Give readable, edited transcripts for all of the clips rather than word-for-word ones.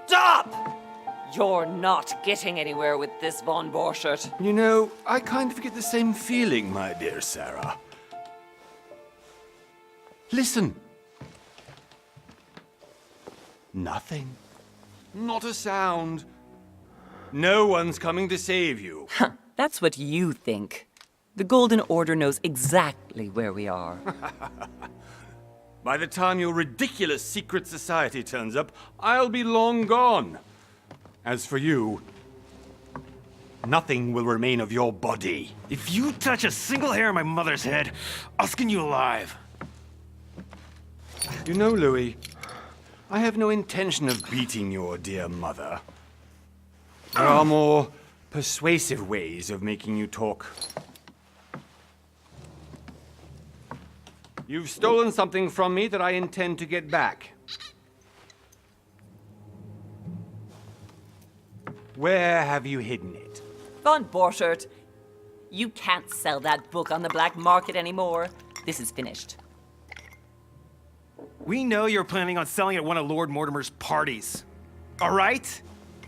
Stop! You're not getting anywhere with this, von Borchert. You know, I kind of get the same feeling, my dear Sarah. Listen. Nothing. Not a sound. No one's coming to save you. That's what you think. The Golden Order knows exactly where we are. By the time your ridiculous secret society turns up, I'll be long gone. As for you, nothing will remain of your body. If you touch a single hair on my mother's head, I'll skin you alive. You know, Louis, I have no intention of beating your dear mother. There are more persuasive ways of making you talk. You've stolen something from me that I intend to get back. Where have you hidden it? Von Borchert, you can't sell that book on the black market anymore. This is finished. We know you're planning on selling at one of Lord Mortimer's parties. All right?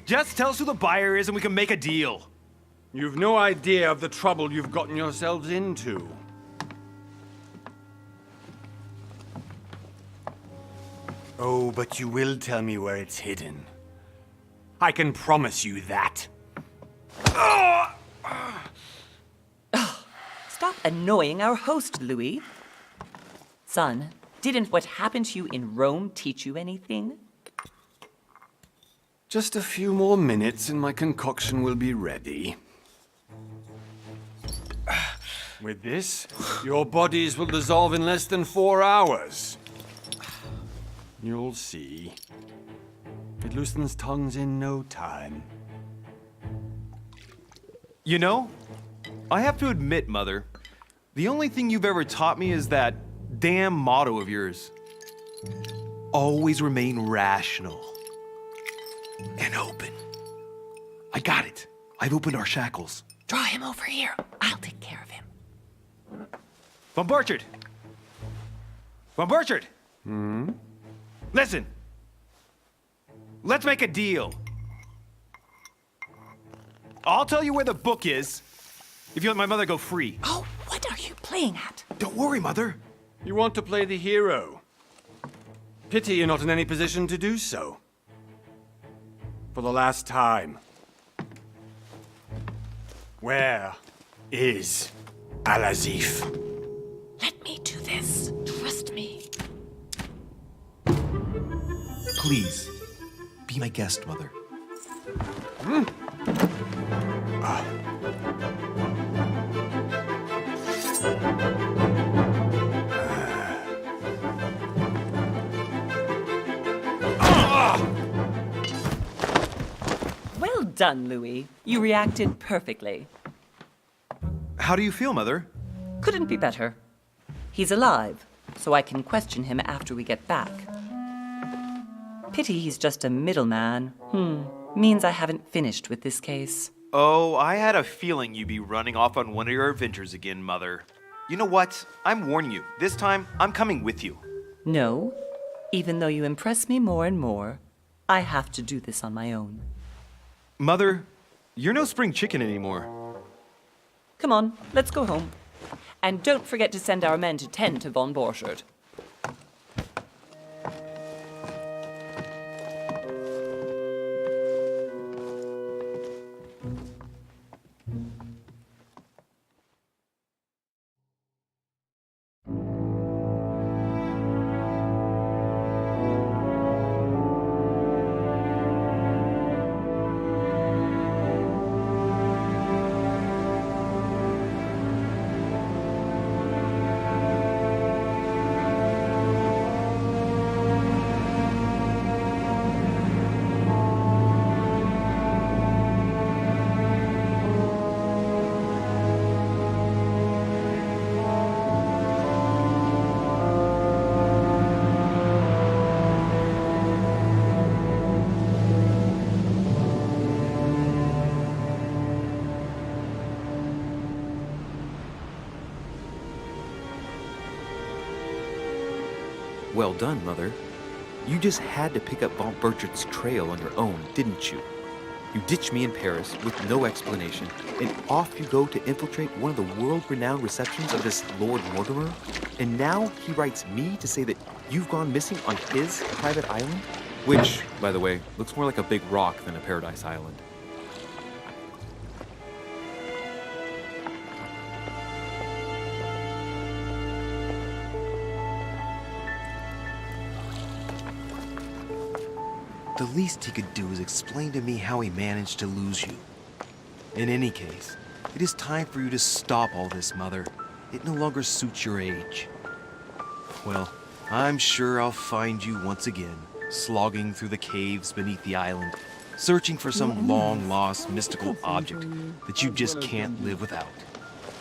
Just tell us who the buyer is and we can make a deal. You've no idea of the trouble you've gotten yourselves into. Oh, but you will tell me where it's hidden. I can promise you that. Stop annoying our host, Louis. Son, didn't what happened to you in Rome teach you anything? Just a few more minutes and my concoction will be ready. With this, your bodies will dissolve in less than 4 hours. You'll see. It loosens tongues in no time. You know, I have to admit, Mother, the only thing you've ever taught me is that damn motto of yours. Always remain rational. And open. I got it. I've opened our shackles. Draw him over here. I'll take care of him. Von Borchert! Von Borchert! Listen. Let's make a deal. I'll tell you where the book is if you let my mother go free. Oh, what are you playing at? Don't worry, Mother. You want to play the hero. Pity you're not in any position to do so. For the last time. Where is Al-Azif? Let me do this. Trust me. Please, be my guest, Mother. Well done, Louis. You reacted perfectly. How do you feel, Mother? Couldn't be better. He's alive, so I can question him after we get back. Pity he's just a middleman. Means I haven't finished with this case. Oh, I had a feeling you'd be running off on one of your adventures again, Mother. You know what? I'm warning you. This time, I'm coming with you. No, even though you impress me more and more, I have to do this on my own. Mother, you're no spring chicken anymore. Come on, let's go home. And don't forget to send our men to tend to von Borchert. Well done, Mother. You just had to pick up Von Burchard's trail on your own, didn't you? You ditched me in Paris with no explanation, and off you go to infiltrate one of the world-renowned receptions of this Lord Mortimer? And now he writes me to say that you've gone missing on his private island? Which, by the way, looks more like a big rock than a paradise island. The least he could do is explain to me how he managed to lose you. In any case, it is time for you to stop all this, Mother. It no longer suits your age. Well, I'm sure I'll find you once again, slogging through the caves beneath the island, searching for some long-lost mystical object that you just can't live without.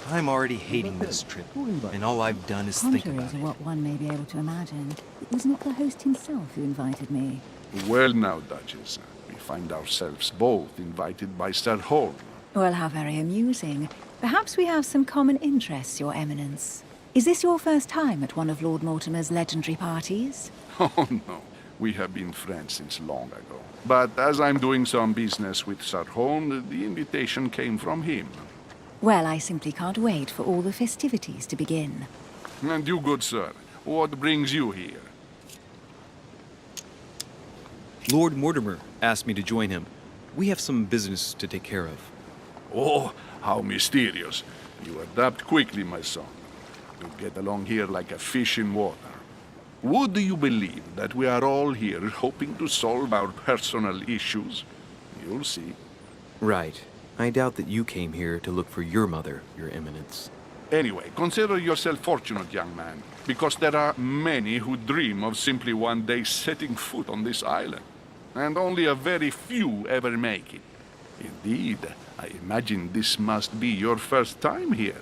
I'm already hating this trip, and all I've done is think Contrary about to it. what one may be able to imagine, it was not the host himself who invited me. Well now, Duchess, we find ourselves both invited by Sir Holm. Well, how very amusing. Perhaps we have some common interests, Your Eminence. Is this your first time at one of Lord Mortimer's legendary parties? Oh no, we have been friends since long ago. But as I'm doing some business with Sir Holm, the invitation came from him. Well, I simply can't wait for all the festivities to begin. And you, good sir, what brings you here? Lord Mortimer asked me to join him. We have some business to take care of. Oh, how mysterious. You adapt quickly, my son. You get along here like a fish in water. Would you believe that we are all here hoping to solve our personal issues? You'll see. Right. I doubt that you came here to look for your mother, Your Eminence. Anyway, consider yourself fortunate, young man, because there are many who dream of simply one day setting foot on this island, and only a very few ever make it. Indeed, I imagine this must be your first time here.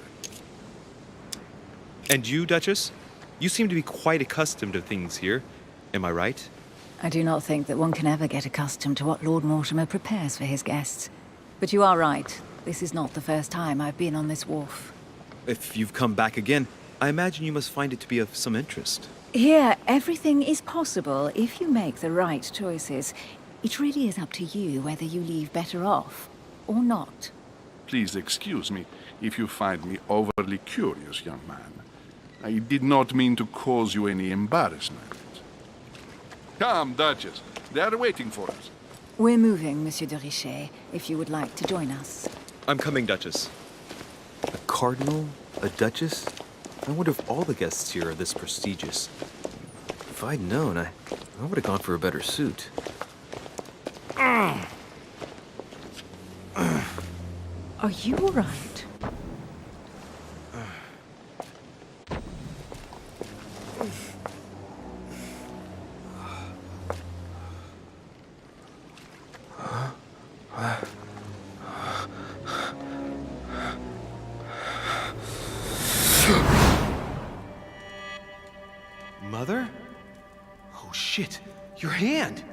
And you, Duchess? You seem to be quite accustomed to things here. Am I right? I do not think that one can ever get accustomed to what Lord Mortimer prepares for his guests. But you are right. This is not the first time I've been on this wharf. If you've come back again, I imagine you must find it to be of some interest. Here, everything is possible if you make the right choices. It really is up to you whether you leave better off or not. Please excuse me if you find me overly curious, young man. I did not mean to cause you any embarrassment. Come, Duchess. They are waiting for us. We're moving, Monsieur de Richet, if you would like to join us. I'm coming, Duchess. A cardinal? A duchess? I wonder if all the guests here are this prestigious. If I'd known, I would have gone for a better suit. Are you all right? Mother? Oh shit, your hand!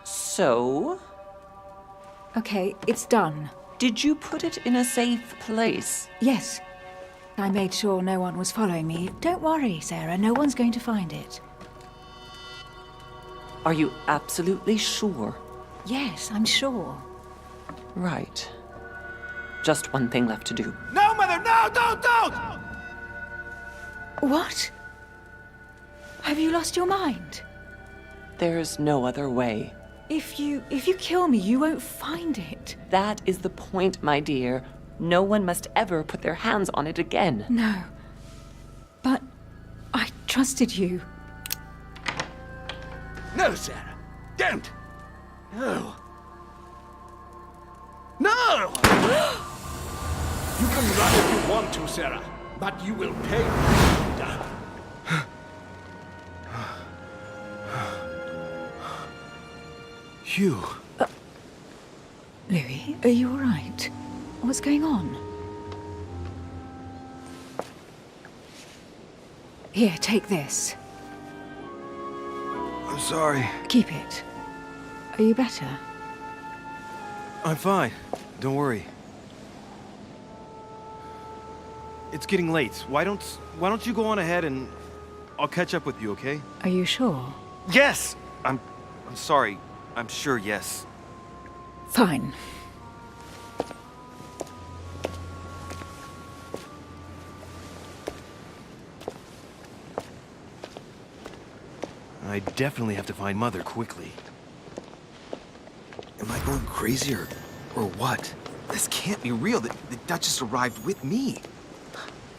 So, Okay, it's done. did you put it in a safe place? Yes. I made sure no one was following me. Don't worry, Sarah, no one's going to find it. Are you absolutely sure? Yes, I'm sure. Right. Just one thing left to do. No, Mother, no, don't! What? Have you lost your mind? There's no other way. If you kill me, you won't find it. That is the point, my dear. No one must ever put their hands on it again. No. But I trusted you. No, Sarah. Don't. No. No! You can run if you want to, Sarah, but you will pay. You. Louis, are you all right? What's going on? Here, take this. I'm sorry. Keep it. Are you better? I'm fine. Don't worry. It's getting late. Why don't you go on ahead and... I'll catch up with you, okay? Are you sure? Yes! I'm sorry. I'm sure, yes. Fine. I definitely have to find Mother quickly. Am I going crazy or what? This can't be real. The Duchess arrived with me.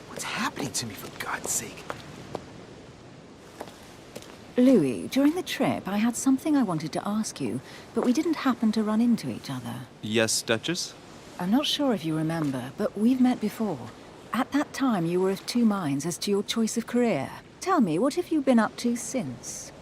What's happening to me, for God's sake? Louis, during the trip, I had something I wanted to ask you, but we didn't happen to run into each other. Yes, Duchess? I'm not sure if you remember, but we've met before. At that time, you were of two minds as to your choice of career. Tell me, what have you been up to since?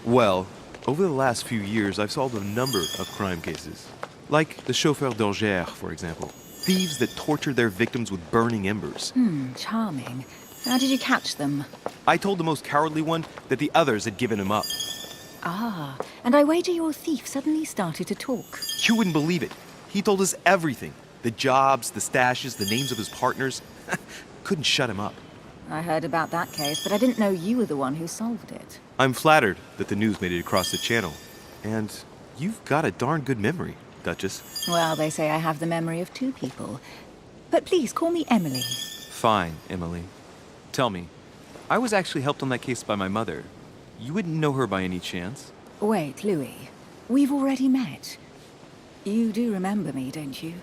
Well, over the last few years, I've solved a number of crime cases. Like the chauffeur d'Angers, for example. Thieves that tortured their victims with burning embers. Charming. How did you catch them? I told the most cowardly one that the others had given him up. Ah, and I wager your thief suddenly started to talk. You wouldn't believe it. He told us everything. The jobs, the stashes, the names of his partners. Couldn't shut him up. I heard about that case, but I didn't know you were the one who solved it. I'm flattered that the news made it across the channel. And you've got a darn good memory, Duchess. Well, they say I have the memory of two people. But please, call me Emily. Fine, Emily. Tell me, I was actually helped on that case by my mother. You wouldn't know her by any chance? Wait, Louis. We've already met. You do remember me, don't you?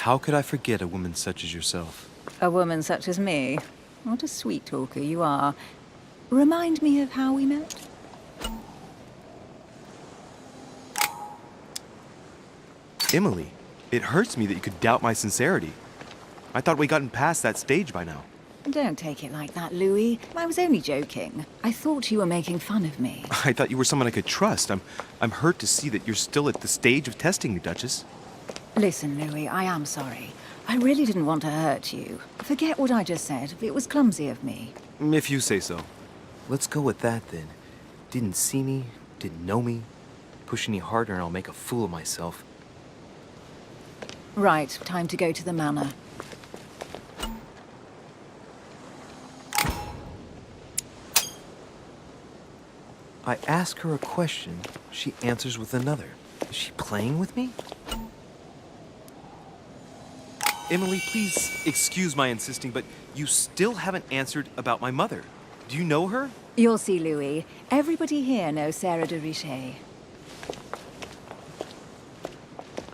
How could I forget a woman such as yourself? A woman such as me? What a sweet talker you are. Remind me of how we met? Emily, it hurts me that you could doubt my sincerity. I thought we'd gotten past that stage by now. Don't take it like that, Louis. I was only joking. I thought you were making fun of me. I thought you were someone I could trust. I'm hurt to see that you're still at the stage of testing me, Duchess. Listen, Louis, I am sorry. I really didn't want to hurt you. Forget what I just said. It was clumsy of me. If you say so. Let's go with that then. Didn't see me, didn't know me. Push any harder and I'll make a fool of myself. Right, time to go to the manor. I ask her a question, she answers with another. Is she playing with me? Emily, please excuse my insisting, but you still haven't answered about my mother. Do you know her? You'll see, Louis. Everybody here knows Sarah de Richet.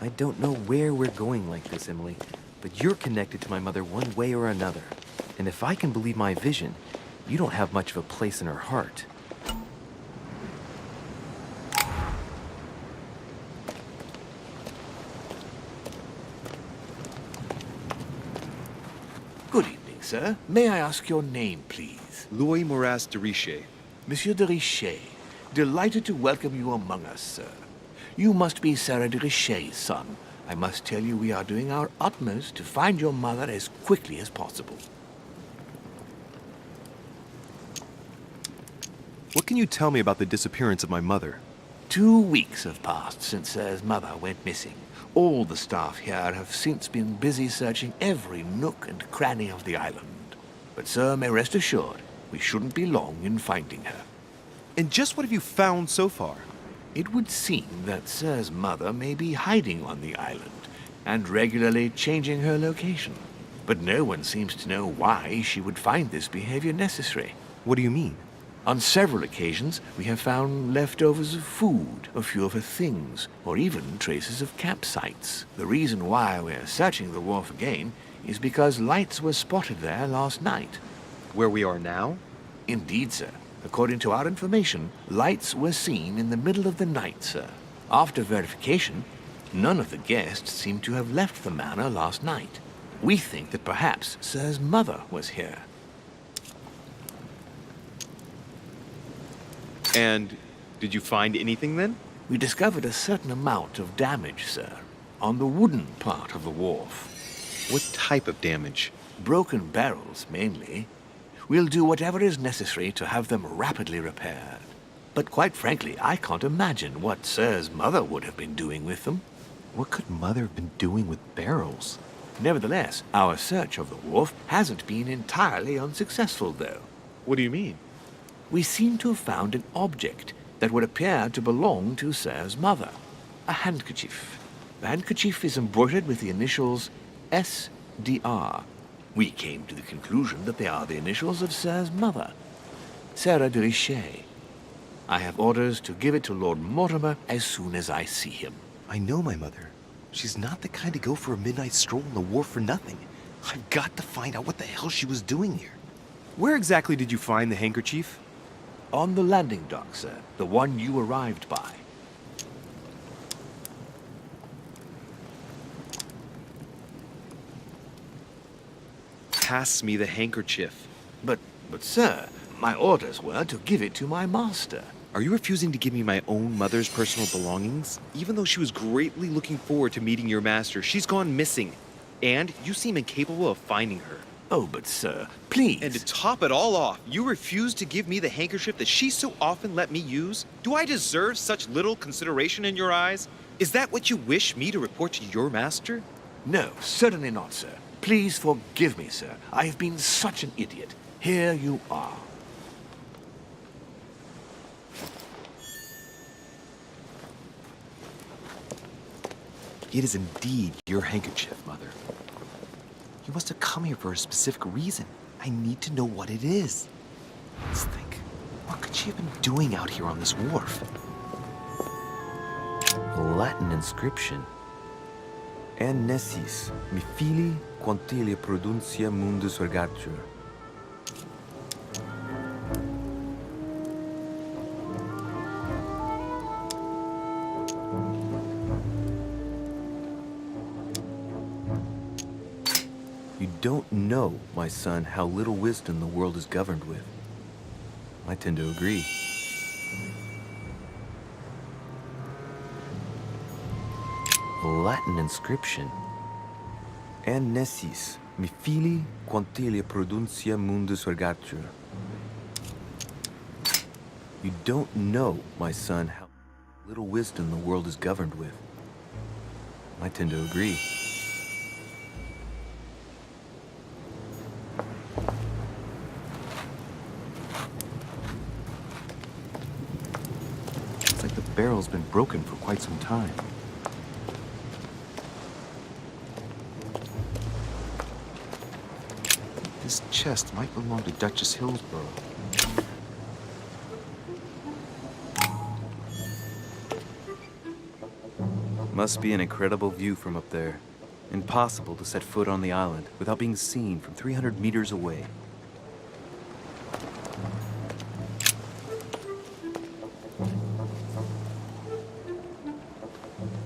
I don't know where we're going like this, Emily, but you're connected to my mother one way or another. And if I can believe my vision, you don't have much of a place in her heart. Good evening, sir. May I ask your name, please? Louis Moras de Richer. Monsieur de Richer. Delighted to welcome you among us, sir. You must be Sarah de Richer's son. I must tell you we are doing our utmost to find your mother as quickly as possible. What can you tell me about the disappearance of my mother? 2 weeks have passed since Sir's mother went missing. All the staff here have since been busy searching every nook and cranny of the island. But Sir may rest assured, we shouldn't be long in finding her. And just what have you found so far? It would seem that Sir's mother may be hiding on the island and regularly changing her location. But no one seems to know why she would find this behavior necessary. What do you mean? On several occasions, we have found leftovers of food, a few of her things, or even traces of campsites. The reason why we're searching the wharf again is because lights were spotted there last night. Where we are now? Indeed, sir. According to our information, lights were seen in the middle of the night, sir. After verification, none of the guests seem to have left the manor last night. We think that perhaps Sir's mother was here. And did you find anything then? We discovered a certain amount of damage, sir, on the wooden part of the wharf. What type of damage? Broken barrels, mainly. We'll do whatever is necessary to have them rapidly repaired. But quite frankly, I can't imagine what Sir's mother would have been doing with them. What could Mother have been doing with barrels? Nevertheless, our search of the wharf hasn't been entirely unsuccessful, though. What do you mean? We seem to have found an object that would appear to belong to Sir's mother. A handkerchief. The handkerchief is embroidered with the initials SDR. We came to the conclusion that they are the initials of Sir's mother, Sarah de Richer. I have orders to give it to Lord Mortimer as soon as I see him. I know my mother. She's not the kind to go for a midnight stroll on the wharf for nothing. I've got to find out what the hell she was doing here. Where exactly did you find the handkerchief? On the landing dock, sir. The one you arrived by. Pass me the handkerchief. But sir, my orders were to give it to my master. Are you refusing to give me my own mother's personal belongings? Even though she was greatly looking forward to meeting your master, she's gone missing. And you seem incapable of finding her. Oh, but sir, please. And to top it all off, you refuse to give me the handkerchief that she so often let me use? Do I deserve such little consideration in your eyes? Is that what you wish me to report to your master? No, certainly not, sir. Please forgive me, sir. I have been such an idiot. Here you are. It is indeed your handkerchief, Mother. You must have come here for a specific reason. I need to know what it is. Let's think. What could she have been doing out here on this wharf? A Latin inscription. En nessis, mi fili, quantilia produncia mundus ergatur. You don't know, my son, how little wisdom the world is governed with. I tend to agree. A Latin inscription. En nessis, mi fili, quantilia produncia mundus ergatur. You don't know, my son, how little wisdom the world is governed with. I tend to agree. It's like the barrel's been broken for quite some time. This chest might belong to Duchess Hillsborough. Must be an incredible view from up there. Impossible to set foot on the island without being seen from 300 meters away.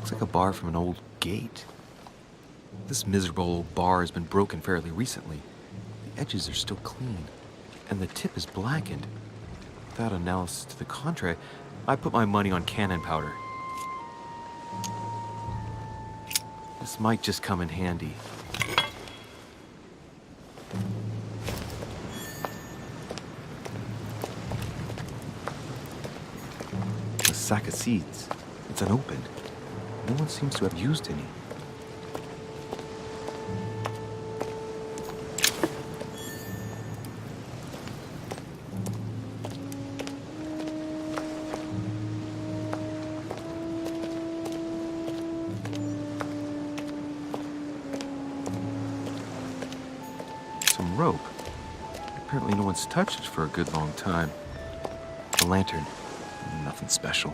Looks like a bar from an old gate. This miserable old bar has been broken fairly recently. edges are still clean, and the tip is blackened. Without analysis to the contrary, I put my money on cannon powder. This might just come in handy. A sack of seeds. It's unopened. No one seems to have used any. Some rope. Apparently no one's touched it for a good long time. A lantern. Nothing special.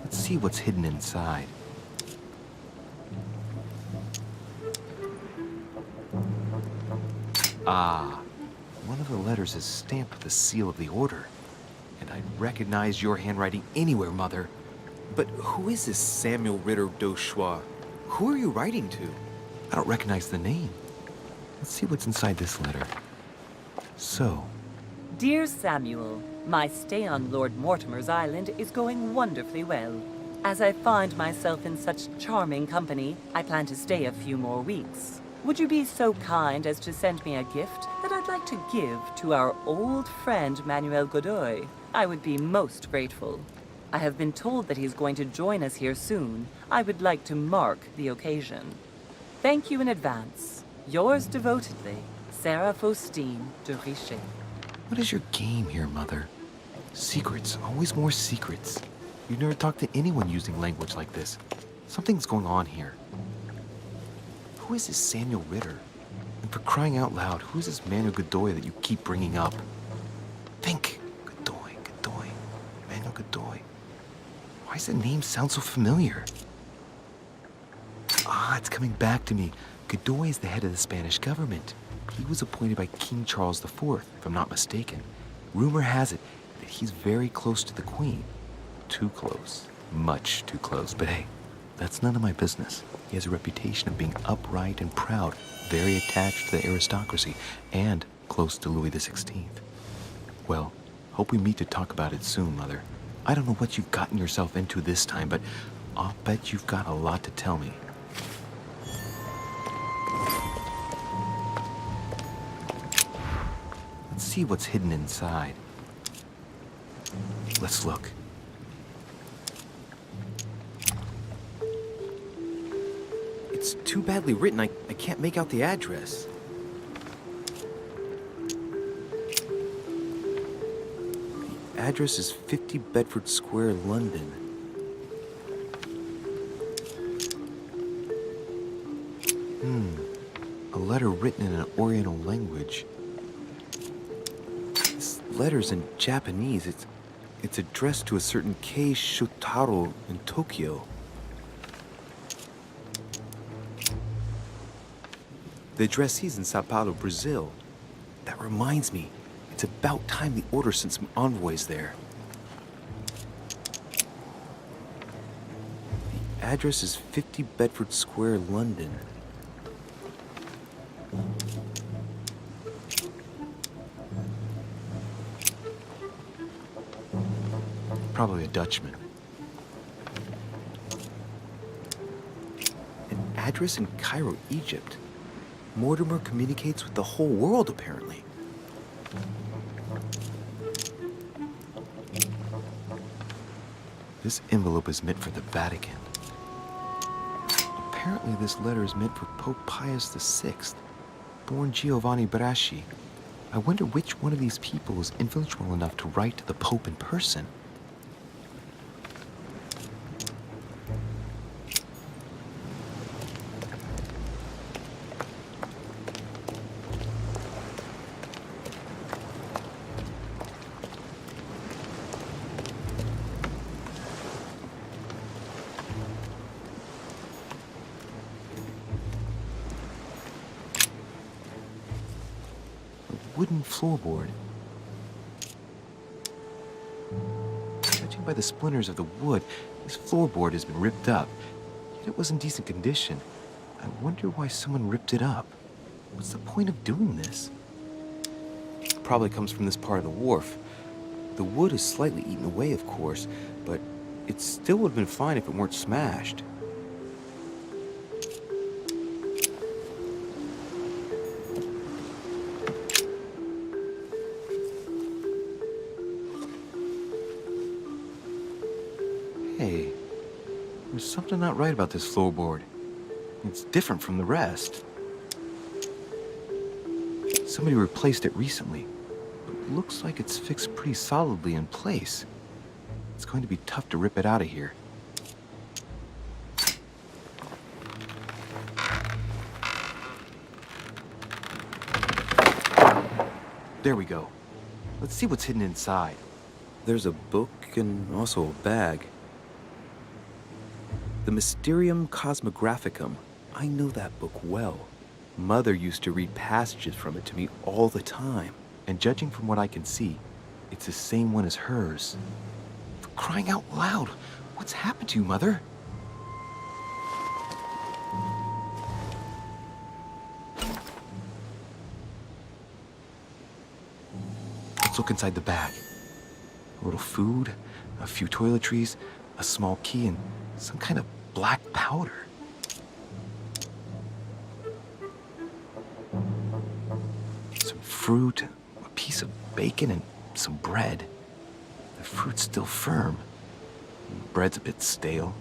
Let's see what's hidden inside. Ah, one of the letters is stamped with the seal of the Order. And I'd recognize your handwriting anywhere, Mother. But who is this Samuel Ritter d'Auchois? Who are you writing to? I don't recognize the name. Let's see what's inside this letter. So, Dear Samuel, my stay on Lord Mortimer's island is going wonderfully well. As I find myself in such charming company, I plan to stay a few more weeks. Would you be so kind as to send me a gift that I'd like to give to our old friend Manuel Godoy? I would be most grateful. I have been told that he's going to join us here soon. I would like to mark the occasion. Thank you in advance. Yours devotedly, Sarah Faustine de Richet. what is your game here, Mother? Secrets, always more secrets. You never talked to anyone using language like this. Something's going on here. Who is this Samuel Ritter? And for crying out loud, who's this Manuel Godoy that you keep bringing up? Think. Godoy, Godoy, Manuel Godoy. Why does the name sound so familiar? Ah, it's coming back to me. Godoy is the head of the Spanish government. He was appointed by King Charles IV, if I'm not mistaken. Rumor has it that he's very close to the Queen. Too close. Much too close. But hey, that's none of my business. He has a reputation of being upright and proud, very attached to the aristocracy, and close to Louis XVI. Well, hope we meet to talk about it soon, Mother. I don't know what you've gotten yourself into this time, but I'll bet you've got a lot to tell me. Let's see what's hidden inside. Let's look. It's too badly written, I can't make out the address. The address is 50 Bedford Square, London. A letter written in an Oriental language. This letter's in Japanese. It's addressed to a certain Kei Shotaro in Tokyo. The addressee's in Sao Paulo, Brazil. That reminds me, it's about time the Order sent some envoys there. The address is 50 Bedford Square, London. Probably a Dutchman. An address in Cairo, Egypt. Mortimer communicates with the whole world, apparently. This envelope is meant for the Vatican. Apparently this letter is meant for Pope Pius VI, born Giovanni Braschi. I wonder which one of these people is influential enough to write to the Pope in person. A wooden floorboard. Judging by the splinters of the wood, this floorboard has been ripped up. Yet it was in decent condition. I wonder why someone ripped it up. What's the point of doing this? It probably comes from this part of the wharf. The wood is slightly eaten away, of course, but it still would have been fine if it weren't smashed. Hey, there's something not right about this floorboard. It's different from the rest. Somebody replaced it recently, but it looks like it's fixed pretty solidly in place. It's going to be tough to rip it out of here. There we go. Let's see what's hidden inside. There's a book and also a bag. The Mysterium Cosmographicum. I know that book well. Mother used to read passages from it to me all the time. And judging from what I can see, it's the same one as hers. For crying out loud, what's happened to you, Mother? Let's look inside the bag. A little food, a few toiletries, a small key, and some kind of black powder. Some fruit, a piece of bacon, and some bread. The fruit's still firm. The bread's a bit stale.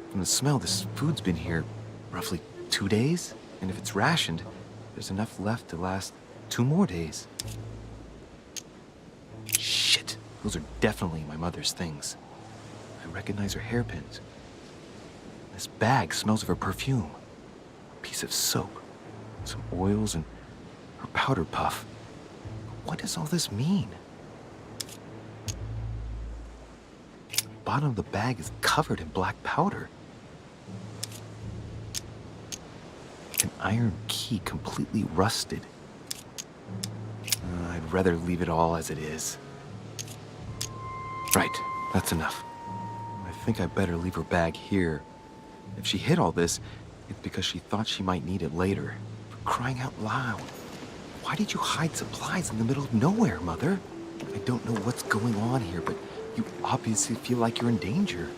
From the smell, this food's been here roughly 2 days. And if it's rationed, there's enough left to last 2 more days. Shit, those are definitely my mother's things. I recognize her hairpins. This bag smells of her perfume. A piece of soap, some oils, and her powder puff. What does all this mean? The bottom of the bag is covered in black powder. An iron key completely rusted. I'd rather leave it all as it is. Right, that's enough. I think I better leave her bag here. If she hid all this, it's because she thought she might need it later. For crying out loud. Why did you hide supplies in the middle of nowhere, Mother? I don't know what's going on here, but you obviously feel like you're in danger.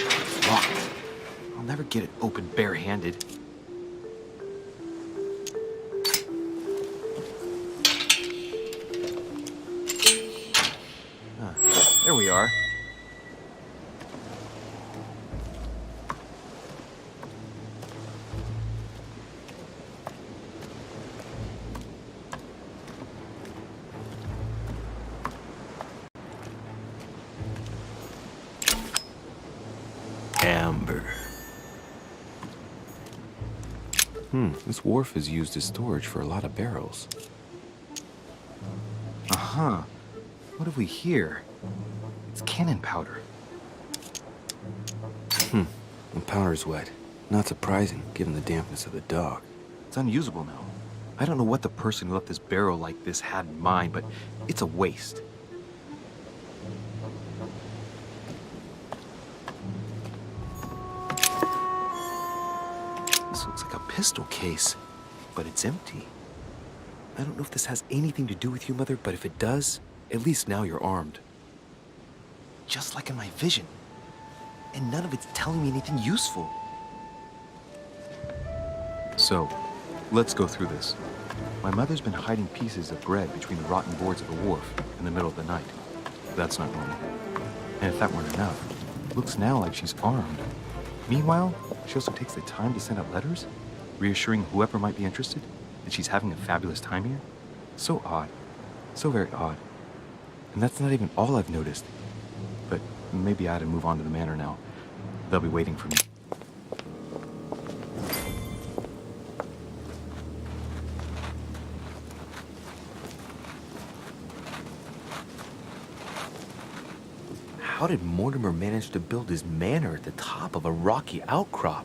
It's locked. I'll never get it open barehanded. There we are. Amber. This wharf is used as storage for a lot of barrels. Uh-huh. What have we here? It's cannon powder. The powder's wet. Not surprising, given the dampness of the dog. It's unusable now. I don't know what the person who left this barrel like this had in mind, but it's a waste. This looks like a pistol case, but it's empty. I don't know if this has anything to do with you, Mother, but if it does, at least now you're armed. Just like in my vision. And none of it's telling me anything useful. So, let's go through this. My mother's been hiding pieces of bread between the rotten boards of the wharf in the middle of the night. That's not normal. And if that weren't enough, it looks now like she's armed. Meanwhile, she also takes the time to send out letters, reassuring whoever might be interested that she's having a fabulous time here. So odd. So very odd. And that's not even all I've noticed. But maybe I ought to move on to the manor now. They'll be waiting for me. Ow. How did Mortimer manage to build his manor at the top of a rocky outcrop?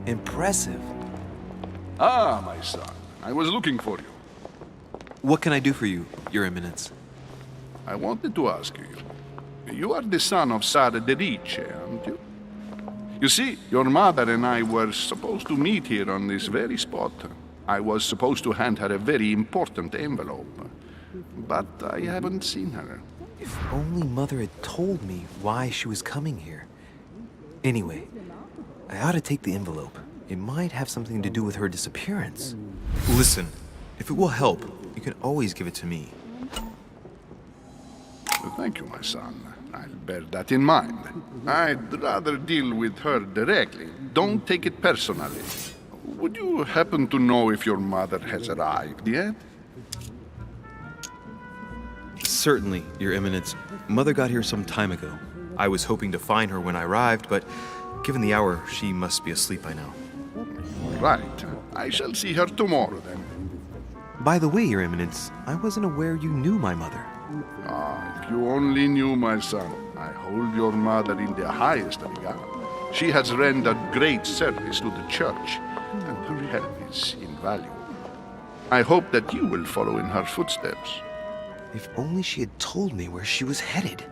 Impressive. Ah, my son. I was looking for you. What can I do for you, Your Eminence? I wanted to ask you. You are the son of Sara de Riche, aren't you? You see, your mother and I were supposed to meet here on this very spot. I was supposed to hand her a very important envelope. But I haven't seen her. If only Mother had told me why she was coming here. Anyway, I ought to take the envelope. It might have something to do with her disappearance. Listen, if it will help, you can always give it to me. Thank you, my son. I'll bear that in mind. I'd rather deal with her directly. Don't take it personally. Would you happen to know if your mother has arrived yet? Certainly, Your Eminence. Mother got here some time ago. I was hoping to find her when I arrived, but given the hour, she must be asleep by now. Right. I shall see her tomorrow, then. By the way, Your Eminence, I wasn't aware you knew my mother. Ah, if you only knew, my son. I hold your mother in the highest regard. She has rendered great service to the church, and her help is invaluable. I hope that you will follow in her footsteps. If only she had told me where she was headed.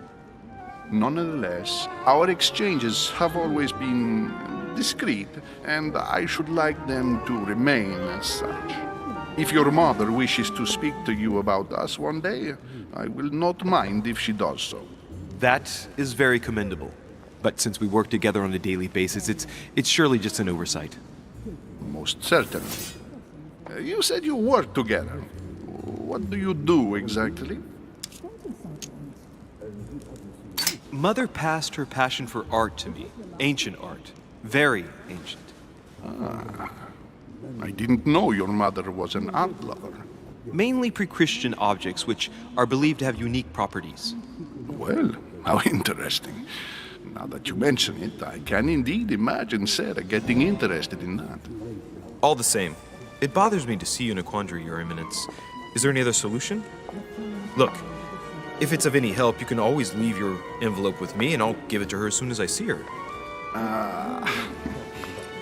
Nonetheless, our exchanges have always been discreet, and I should like them to remain as such. If your mother wishes to speak to you about us one day, I will not mind if she does so. That is very commendable. But since we work together on a daily basis, it's surely just an oversight. Most certainly. You said you work together. What do you do exactly? Mother passed her passion for art to me. Ancient art. Very ancient. Ah, I didn't know your mother was an art lover. Mainly pre-Christian objects which are believed to have unique properties. Well, how interesting. Now that you mention it, I can indeed imagine Sarah getting interested in that. All the same, it bothers me to see you in a quandary, Your Eminence. Is there any other solution? Look, if it's of any help, you can always leave your envelope with me and I'll give it to her as soon as I see her.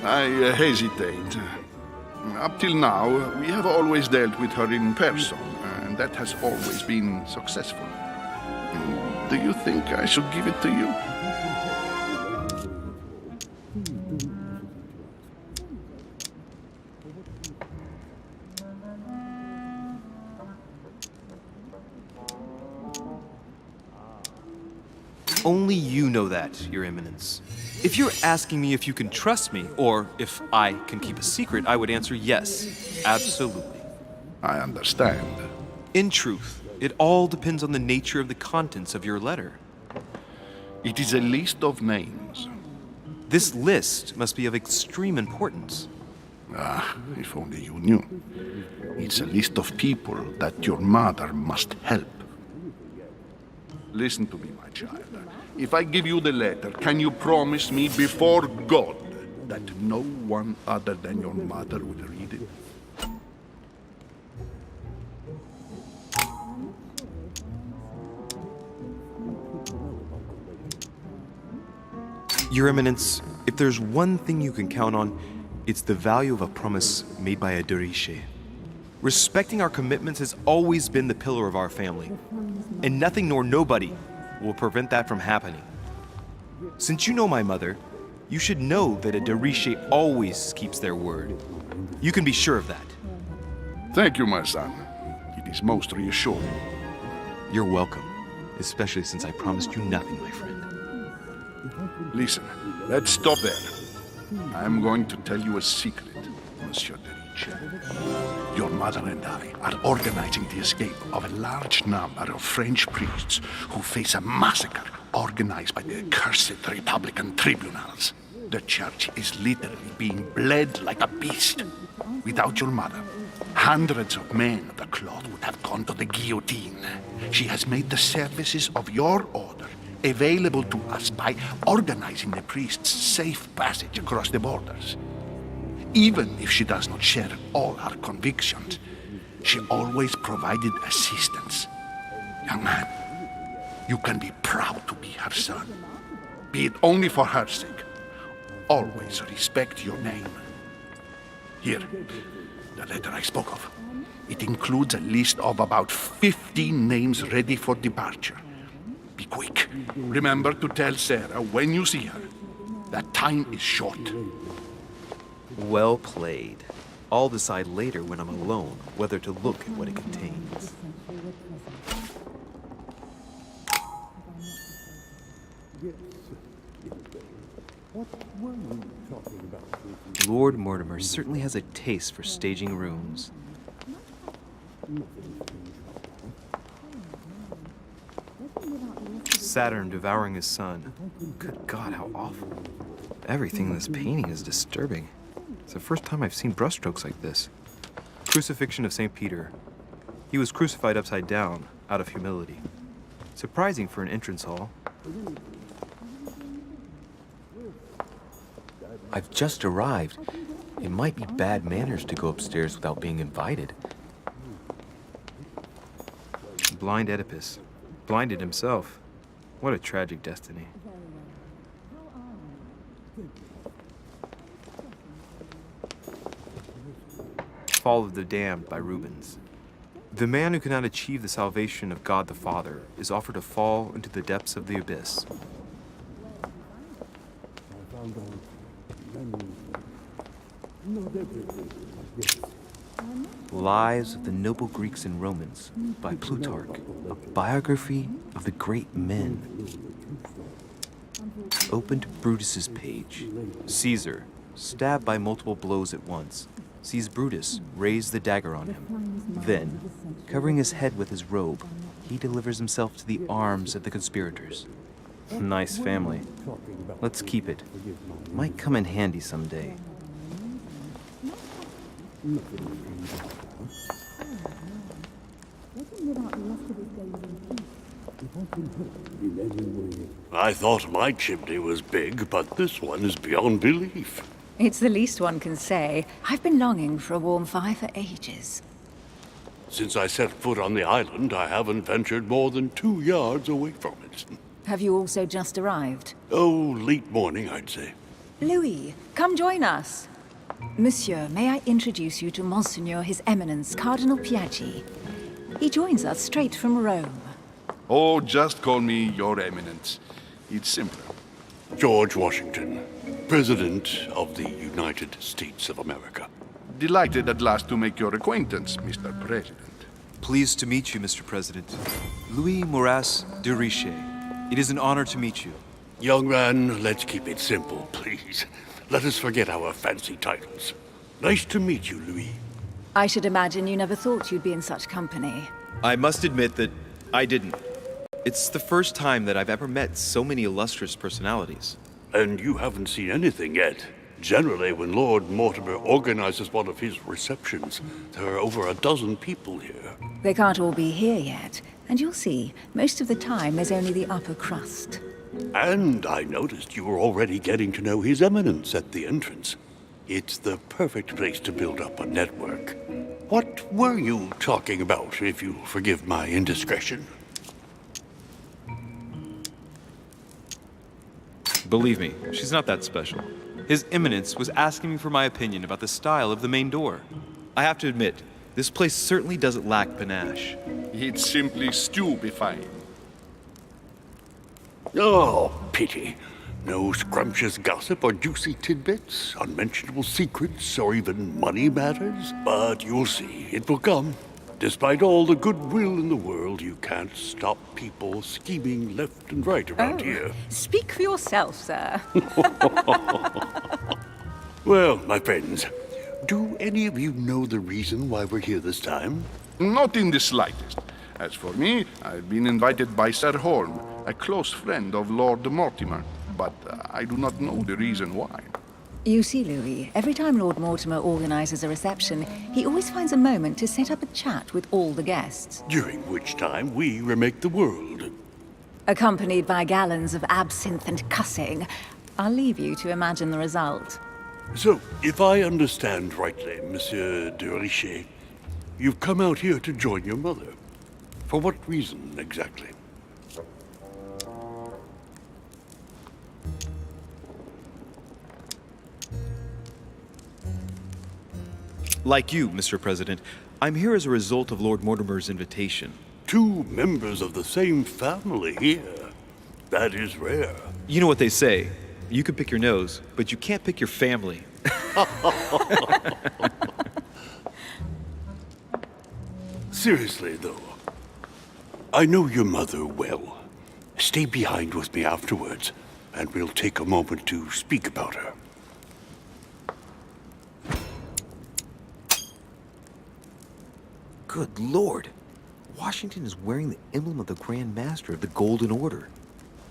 I hesitate. Up till now, we have always dealt with her in person, and that has always been successful. Do you think I should give it to you? Only you know that, Your Eminence. If you're asking me if you can trust me, or if I can keep a secret, I would answer yes, absolutely. I understand. In truth, it all depends on the nature of the contents of your letter. It is a list of names. This list must be of extreme importance. Ah, if only you knew. It's a list of people that your mother must help. Listen to me, my child. If I give you the letter, can you promise me before God that no one other than your mother will read it? Your Eminence, if there's one thing you can count on, it's the value of a promise made by a de Riche. Respecting our commitments has always been the pillar of our family, and nothing nor nobody will prevent that from happening. Since you know my mother, you should know that a de Riche always keeps their word. You can be sure of that. Thank you, my son. It is most reassuring. You're welcome. Especially since I promised you nothing, my friend. Listen, let's stop there. I'm going to tell you a secret, Monsieur de Ricci. Your mother and I are organizing the escape of a large number of French priests who face a massacre organized by the accursed Republican tribunals. The church is literally being bled like a beast. Without your mother, hundreds of men of the cloth would have gone to the guillotine. She has made the services of your order available to us by organizing the priests' safe passage across the borders. Even if she does not share all our convictions, she always provided assistance. Young man, you can be proud to be her son. Be it only for her sake. Always respect your name. Here, the letter I spoke of. It includes a list of about 15 names ready for departure. Be quick. Remember to tell Sarah when you see her that time is short. Well played. I'll decide later when I'm alone whether to look at what it contains. Lord Mortimer certainly has a taste for staging rooms. Saturn devouring his son. Good God, how awful. Everything in this painting is disturbing. It's the first time I've seen brushstrokes like this. Crucifixion of St. Peter. He was crucified upside down, out of humility. Surprising for an entrance hall. I've just arrived. It might be bad manners to go upstairs without being invited. Blind Oedipus. Blinded himself. What a tragic destiny. Fall of the Damned by Rubens. The man who cannot achieve the salvation of God the Father is offered to fall into the depths of the abyss. Lives of the Noble Greeks and Romans by Plutarch, a biography of the great men. Opened Brutus's page. Caesar, stabbed by multiple blows at once, sees Brutus raise the dagger on him. Then, covering his head with his robe, he delivers himself to the arms of the conspirators. Nice family. Let's keep it. Might come in handy someday. I thought my chimney was big, but this one is beyond belief. It's the least one can say. I've been longing for a warm fire for ages. Since I set foot on the island, I haven't ventured more than 2 yards away from it. Have you also just arrived? Oh, late morning, I'd say. Louis, come join us. Monsieur, may I introduce you to Monseigneur His Eminence, Cardinal Piaggi. He joins us straight from Rome. Oh, just call me Your Eminence. It's simpler. George Washington, President of the United States of America. Delighted at last to make your acquaintance, Mr. President. Pleased to meet you, Mr. President. Louis Moras de Richet. It is an honor to meet you. Young man, let's keep it simple, please. Let us forget our fancy titles. Nice to meet you, Louis. I should imagine you never thought you'd be in such company. I must admit that I didn't. It's the first time that I've ever met so many illustrious personalities. And you haven't seen anything yet. Generally, when Lord Mortimer organizes one of his receptions, there are over a dozen people here. They can't all be here yet, and you'll see, most of the time there's only the upper crust. And I noticed you were already getting to know His Eminence at the entrance. It's the perfect place to build up a network. What were you talking about, if you'll forgive my indiscretion? Believe me, she's not that special. His Eminence was asking me for my opinion about the style of the main door. I have to admit, this place certainly doesn't lack panache. It's simply stupefying. Oh, pity. No scrumptious gossip or juicy tidbits, unmentionable secrets, or even money matters. But you'll see, it will come. Despite all the goodwill in the world, you can't stop people scheming left and right around here. Speak for yourself, sir. Well, my friends, do any of you know the reason why we're here this time? Not in the slightest. As for me, I've been invited by Sir Holm, a close friend of Lord Mortimer, but I do not know the reason why. You see, Louis, every time Lord Mortimer organizes a reception, he always finds a moment to set up a chat with all the guests. During which time we remake the world. Accompanied by gallons of absinthe and cussing. I'll leave you to imagine the result. So, if I understand rightly, Monsieur de Richet, you've come out here to join your mother. For what reason, exactly? Like you, Mr. President, I'm here as a result of Lord Mortimer's invitation. 2 members of the same family here. That is rare. You know what they say. You can pick your nose, but you can't pick your family. Seriously, though, I know your mother well. Stay behind with me afterwards, and we'll take a moment to speak about her. Good Lord! Washington is wearing the emblem of the Grand Master of the Golden Order.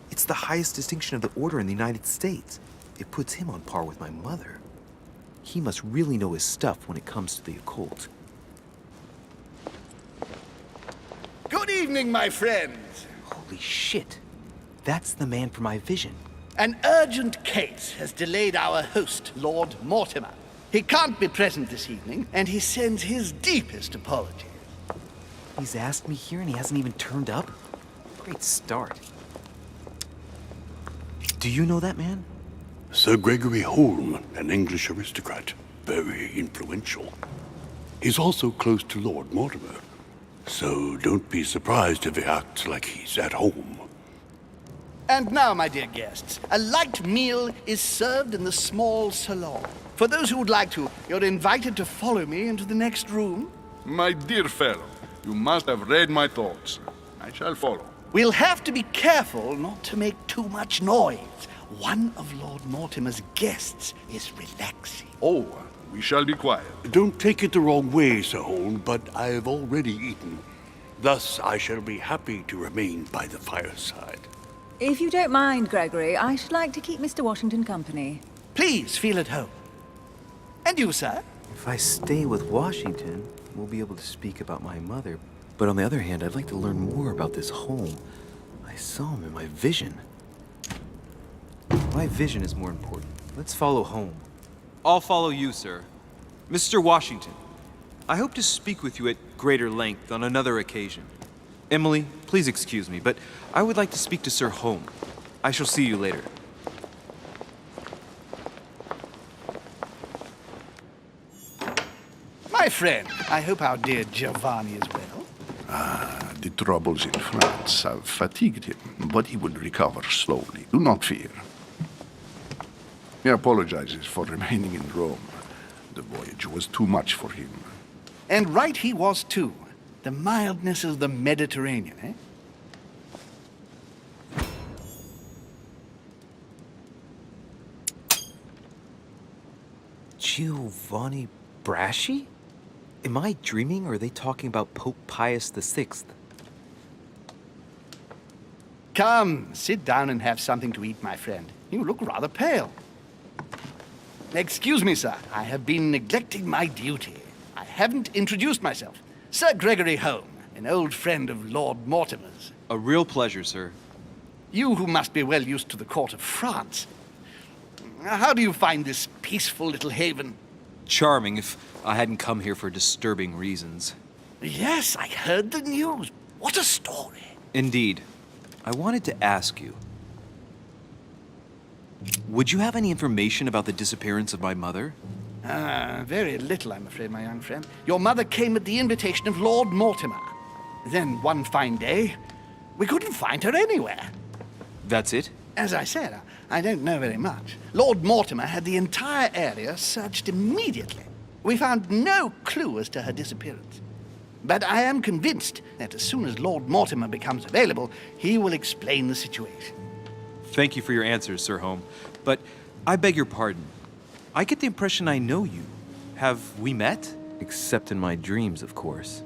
It's the highest distinction of the Order in the United States. It puts him on par with my mother. He must really know his stuff when it comes to the occult. Good evening, my friends. Holy shit! That's the man for my vision. An urgent case has delayed our host, Lord Mortimer. He can't be present this evening, and he sends his deepest apologies. He's asked me here and he hasn't even turned up? Great start. Do you know that man? Sir Gregory Holm, an English aristocrat, very influential. He's also close to Lord Mortimer, so don't be surprised if he acts like he's at home. And now, my dear guests, a light meal is served in the small salon. For those who would like to, you're invited to follow me into the next room. My dear fellow, you must have read my thoughts. I shall follow. We'll have to be careful not to make too much noise. One of Lord Mortimer's guests is relaxing. Oh, we shall be quiet. Don't take it the wrong way, Sir Holm, but I have already eaten. Thus, I shall be happy to remain by the fireside. If you don't mind, Gregory, I should like to keep Mr. Washington company. Please feel at home. And you, sir? If I stay with Washington, we'll be able to speak about my mother. But on the other hand, I'd like to learn more about this home. I saw him in my vision. My vision is more important. Let's follow home. I'll follow you, sir. Mr. Washington, I hope to speak with you at greater length on another occasion. Emily, please excuse me, but I would like to speak to Sir Holm. I shall see you later. My friend, I hope our dear Giovanni is well. The troubles in France have fatigued him, but he will recover slowly. Do not fear. He apologizes for remaining in Rome. The voyage was too much for him. And right he was, too. The mildness of the Mediterranean, eh? Giovanni Braschi? Am I dreaming, or are they talking about Pope Pius VI? Come, sit down and have something to eat, my friend. You look rather pale. Excuse me, sir. I have been neglecting my duty. I haven't introduced myself. Sir Gregory Holm, an old friend of Lord Mortimer's. A real pleasure, sir. You who must be well used to the court of France. How do you find this peaceful little haven? Charming if I hadn't come here for disturbing reasons. Yes, I heard the news. What a story. Indeed. I wanted to ask you, would you have any information about the disappearance of my mother? Very little, I'm afraid, my young friend. Your mother came at the invitation of Lord Mortimer. Then one fine day, we couldn't find her anywhere. That's it? As I said, I don't know very much. Lord Mortimer had the entire area searched immediately. We found no clue as to her disappearance. But I am convinced that as soon as Lord Mortimer becomes available, he will explain the situation. Thank you for your answers, Sir Home. But I beg your pardon. I get the impression I know you. Have we met? Except in my dreams, of course.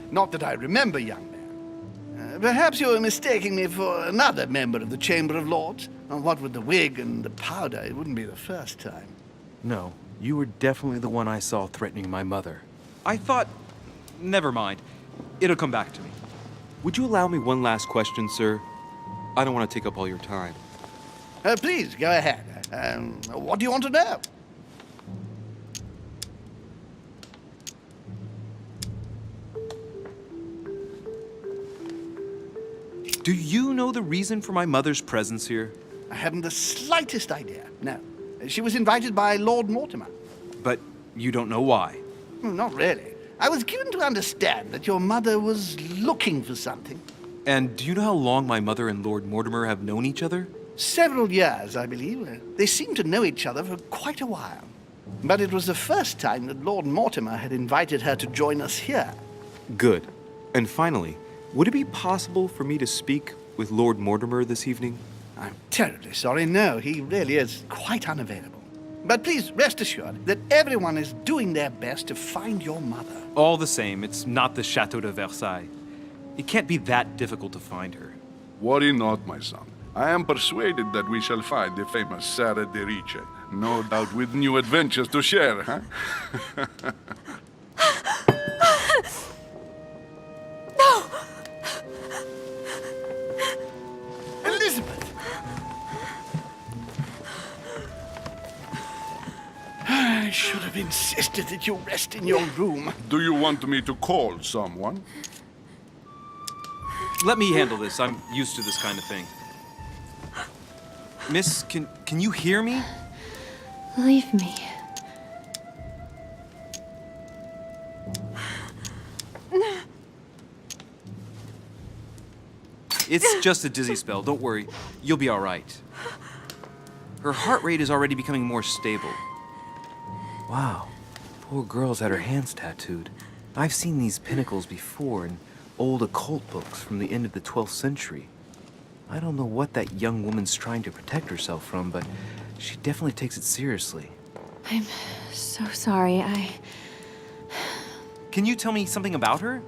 Not that I remember, young man. Perhaps you are mistaking me for another member of the Chamber of Lords. What with the wig and the powder, it wouldn't be the first time. No, you were definitely the one I saw threatening my mother. I thought... Never mind. It'll come back to me. Would you allow me one last question, sir? I don't want to take up all your time. Please, go ahead. What do you want to know? Do you know the reason for my mother's presence here? I haven't the slightest idea, no. She was invited by Lord Mortimer. But you don't know why? Not really. I was given to understand that your mother was looking for something. And do you know how long my mother and Lord Mortimer have known each other? Several years, I believe. They seemed to know each other for quite a while. But it was the first time that Lord Mortimer had invited her to join us here. Good. And finally, would it be possible for me to speak with Lord Mortimer this evening? I'm terribly sorry, no. He really is quite unavailable. But please rest assured that everyone is doing their best to find your mother. All the same, it's not the Chateau de Versailles. It can't be that difficult to find her. Worry not, my son. I am persuaded that we shall find the famous Sarah de Riche. No doubt with new adventures to share, huh? Elizabeth! I should have insisted that you rest in your room. Do you want me to call someone? Let me handle this. I'm used to this kind of thing. Miss, can you hear me? Leave me. It's just a dizzy spell. Don't worry. You'll be all right. Her heart rate is already becoming more stable. Wow, poor girl's had her hands tattooed. I've seen these pinnacles before in old occult books from the end of the 12th century. I don't know what that young woman's trying to protect herself from, but she definitely takes it seriously. I'm so sorry. Can you tell me something about her?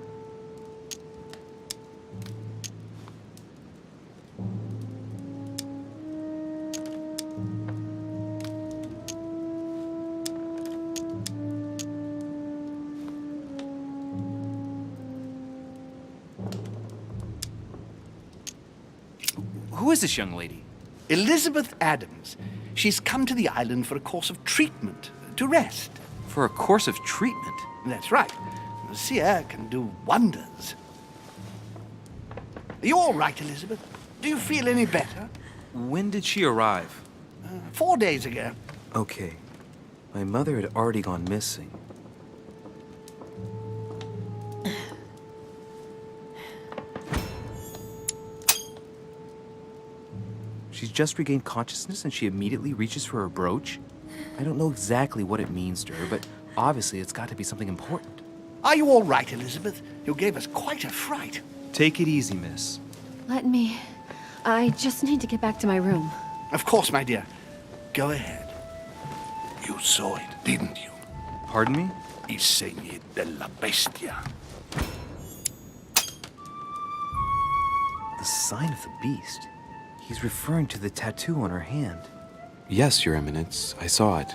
Who is this young lady? Elizabeth Adams. She's come to the island for a course of treatment, to rest. For a course of treatment? That's right. The seer can do wonders. Are you all right, Elizabeth? Do you feel any better? When did she arrive? 4 days ago. Okay, my mother had already gone missing. She's just regained consciousness and she immediately reaches for her brooch? I don't know exactly what it means to her, but obviously it's got to be something important. Are you all right, Elizabeth? You gave us quite a fright. Take it easy, miss. Let me... I just need to get back to my room. Of course, my dear. Go ahead. You saw it, didn't you? Pardon me? I segni della bestia. The sign of the beast. He's referring to the tattoo on her hand. Yes, Your Eminence, I saw it.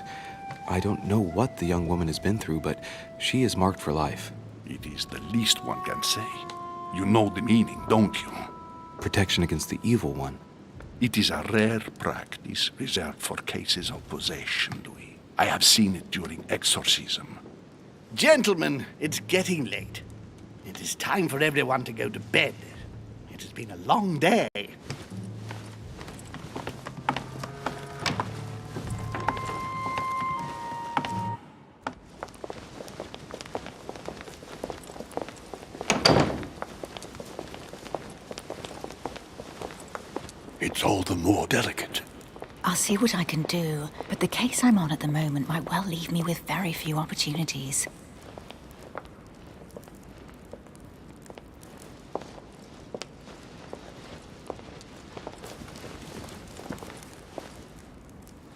I don't know what the young woman has been through, but she is marked for life. It is the least one can say. You know the meaning, don't you? Protection against the evil one. It is a rare practice reserved for cases of possession, Louis. I have seen it during exorcism. Gentlemen, it's getting late. It is time for everyone to go to bed. It has been a long day. It's all the more delicate. I'll see what I can do, but the case I'm on at the moment might well leave me with very few opportunities.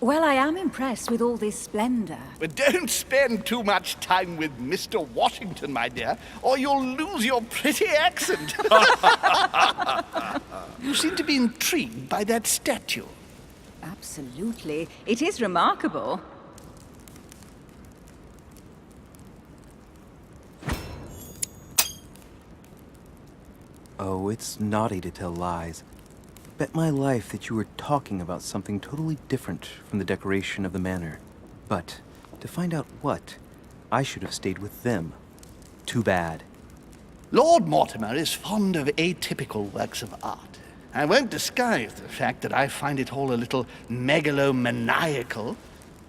Well, I am impressed with all this splendor. But don't spend too much time with Mr. Washington, my dear, or you'll lose your pretty accent. You seem to be intrigued by that statue. Absolutely. It is remarkable. Oh, it's naughty to tell lies. Bet my life that you were talking about something totally different from the decoration of the manor. But to find out what, I should have stayed with them. Too bad. Lord Mortimer is fond of atypical works of art. I won't disguise the fact that I find it all a little megalomaniacal.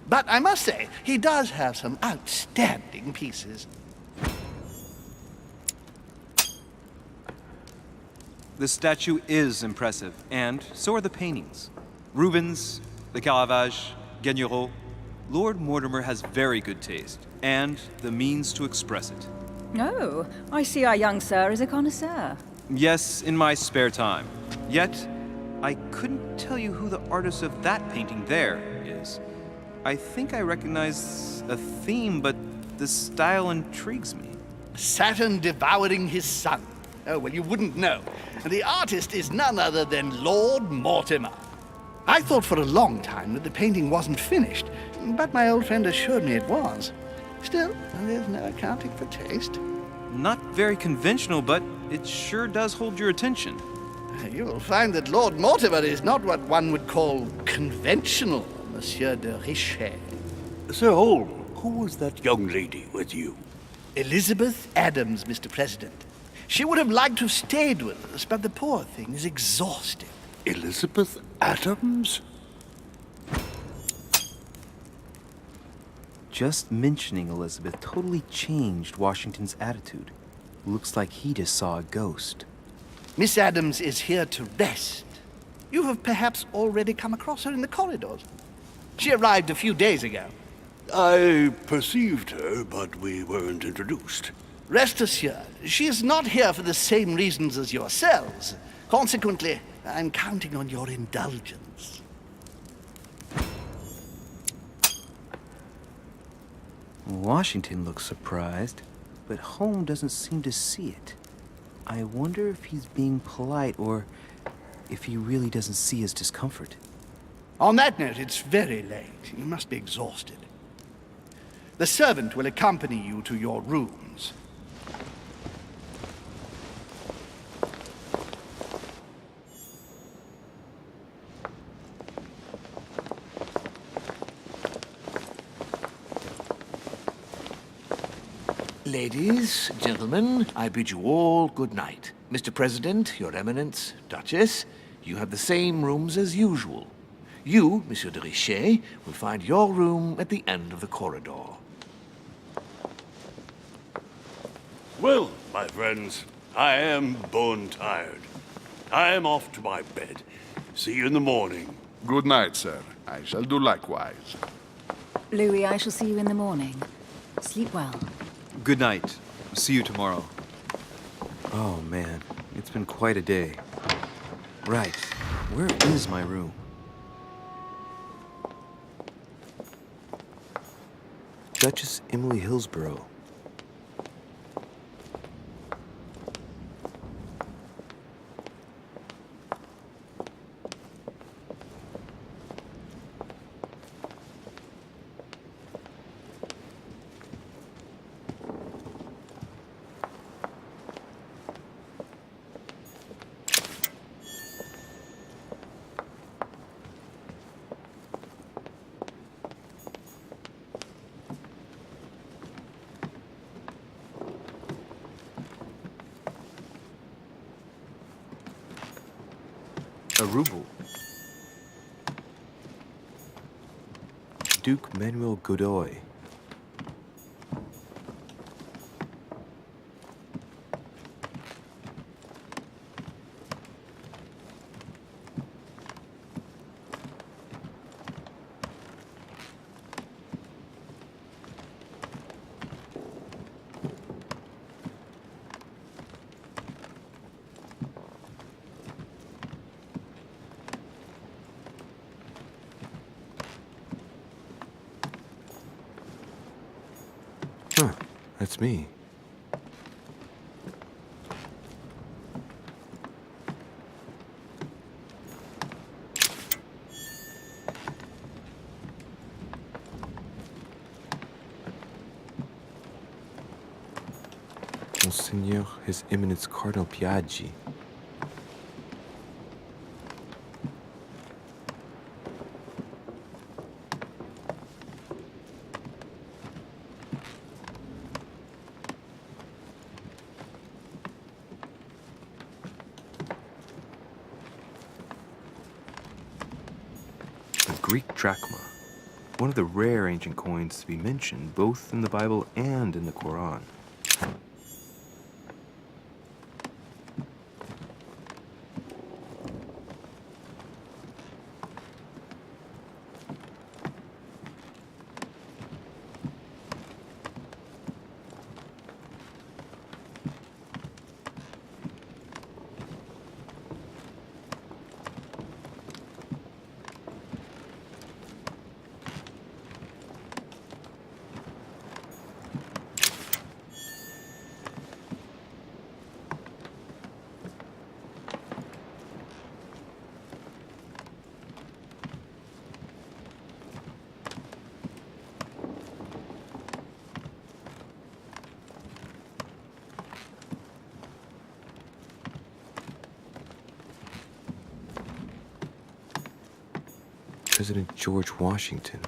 But I must say, he does have some outstanding pieces. The statue is impressive, and so are the paintings. Rubens, the Caravage, Guignero. Lord Mortimer has very good taste, and the means to express it. Oh, I see our young sir is a connoisseur. Yes, in my spare time. Yet, I couldn't tell you who the artist of that painting there is. I think I recognize a theme, but the style intrigues me. Saturn devouring his son. Oh, well, you wouldn't know. The artist is none other than Lord Mortimer. I thought for a long time that the painting wasn't finished, but my old friend assured me it was. Still, there's no accounting for taste. Not very conventional, but it sure does hold your attention. You'll find that Lord Mortimer is not what one would call conventional, Monsieur de Richet. Sir Holm, who was that young lady with you? Elizabeth Adams, Mr. President. She would have liked to have stayed with us, but the poor thing is exhausted. Elizabeth Adams? Just mentioning Elizabeth totally changed Washington's attitude. Looks like he just saw a ghost. Miss Adams is here to rest. You have perhaps already come across her in the corridors. She arrived a few days ago. I perceived her, but we weren't introduced. Rest assured, she is not here for the same reasons as yourselves. Consequently, I'm counting on your indulgence. Washington looks surprised, but Holmes doesn't seem to see it. I wonder if he's being polite or if he really doesn't see his discomfort. On that note, it's very late. You must be exhausted. The servant will accompany you to your rooms. Ladies, gentlemen, I bid you all good night. Mr. President, Your Eminence, Duchess, you have the same rooms as usual. You, Monsieur de Richet, will find your room at the end of the corridor. Well, my friends, I am bone tired. I am off to my bed. See you in the morning. Good night, sir. I shall do likewise. Louis, I shall see you in the morning. Sleep well. Good night. See you tomorrow. Oh man, it's been quite a day. Right, where is my room? Duchess Emily Hillsborough. A ruble. Duke Manuel Godoy. That's me. Monseigneur, His Eminence Cardinal Piaggi. A Greek drachma, one of the rare ancient coins to be mentioned both in the Bible and in the Quran. President George Washington.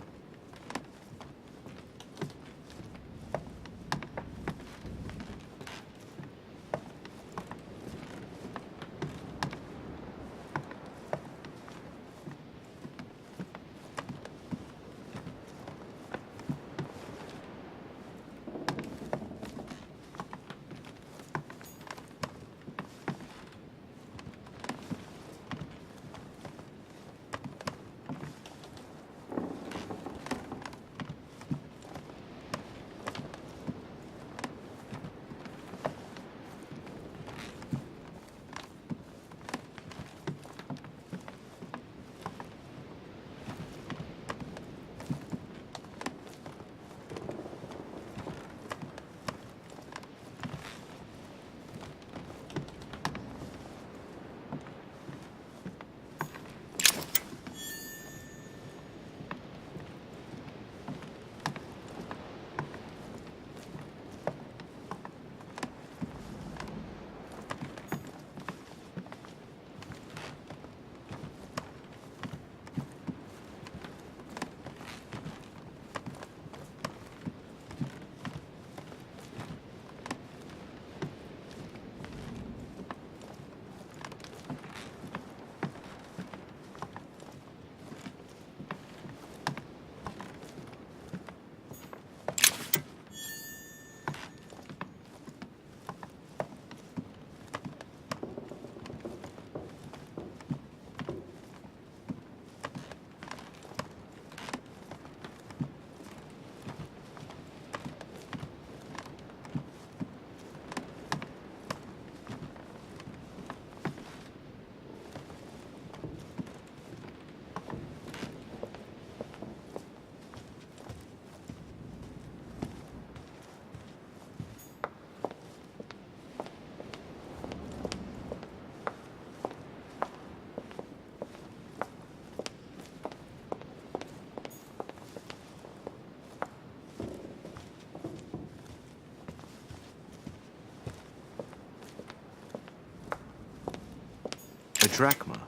A drachma.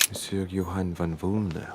Monsieur Johann van Woolner.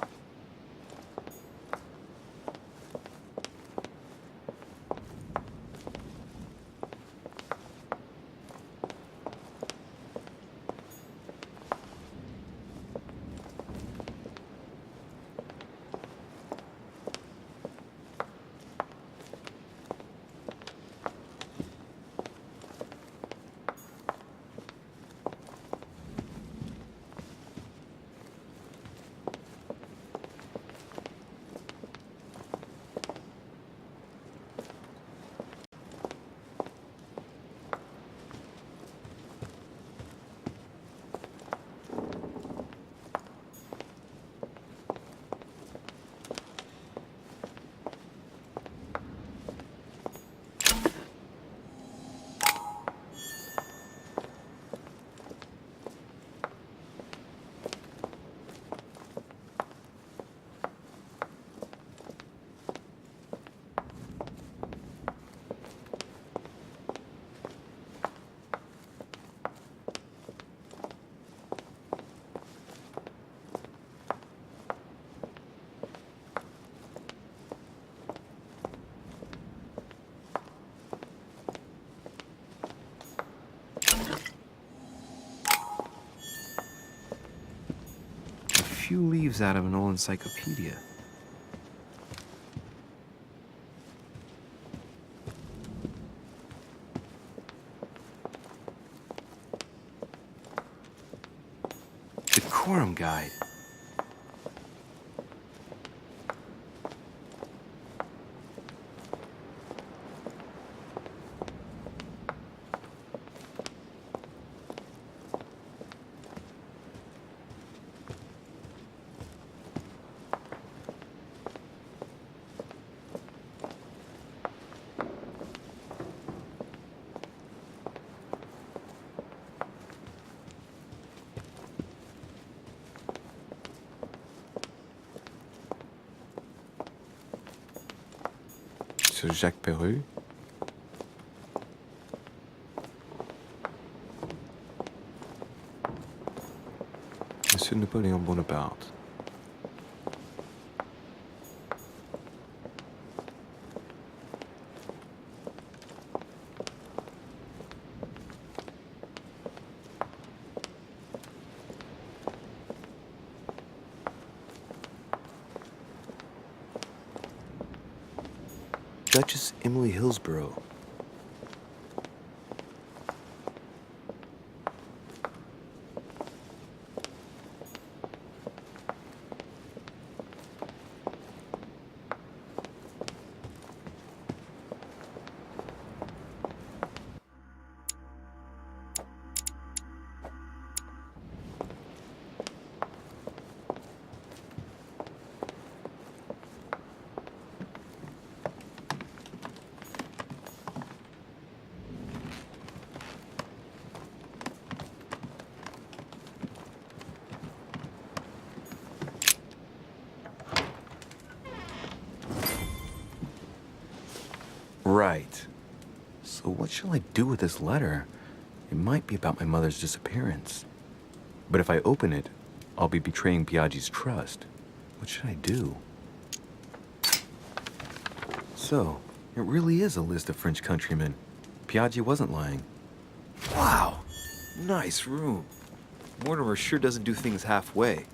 few leaves out of an old encyclopedia. Decorum guide. Sur Jacques Perreux. Monsieur Napoléon Bonaparte. Duchess Emily Hillsborough. Right. So what shall I do with this letter? It might be about my mother's disappearance. But if I open it, I'll be betraying Biaggi's trust. What should I do? So, it really is a list of French countrymen. Biaggi wasn't lying. Wow! Nice room. Mortimer sure doesn't do things halfway.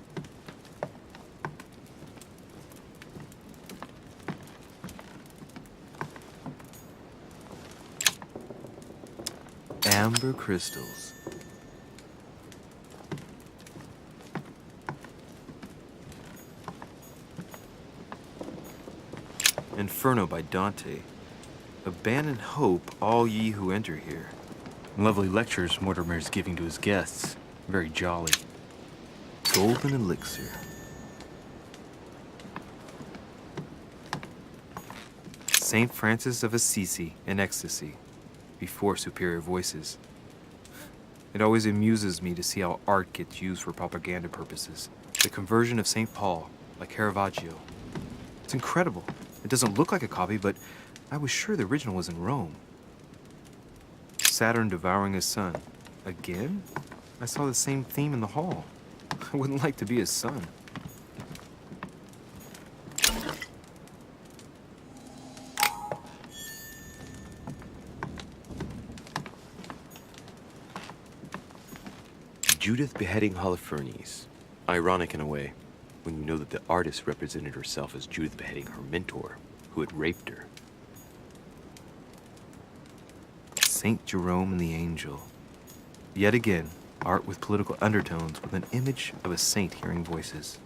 Amber crystals. Inferno by Dante. Abandon hope, all ye who enter here. Lovely lectures Mortimer is giving to his guests. Very jolly. Golden elixir. Saint Francis of Assisi in ecstasy. Before superior voices. It always amuses me to see how art gets used for propaganda purposes. The conversion of St. Paul, like Caravaggio. It's incredible. It doesn't look like a copy, but I was sure the original was in Rome. Saturn devouring his son. Again? I saw the same theme in the hall. I wouldn't like to be his son. Judith beheading Holofernes. Ironic in a way, when you know that the artist represented herself as Judith beheading her mentor, who had raped her. Saint Jerome and the Angel. Yet again, art with political undertones with an image of a saint hearing voices.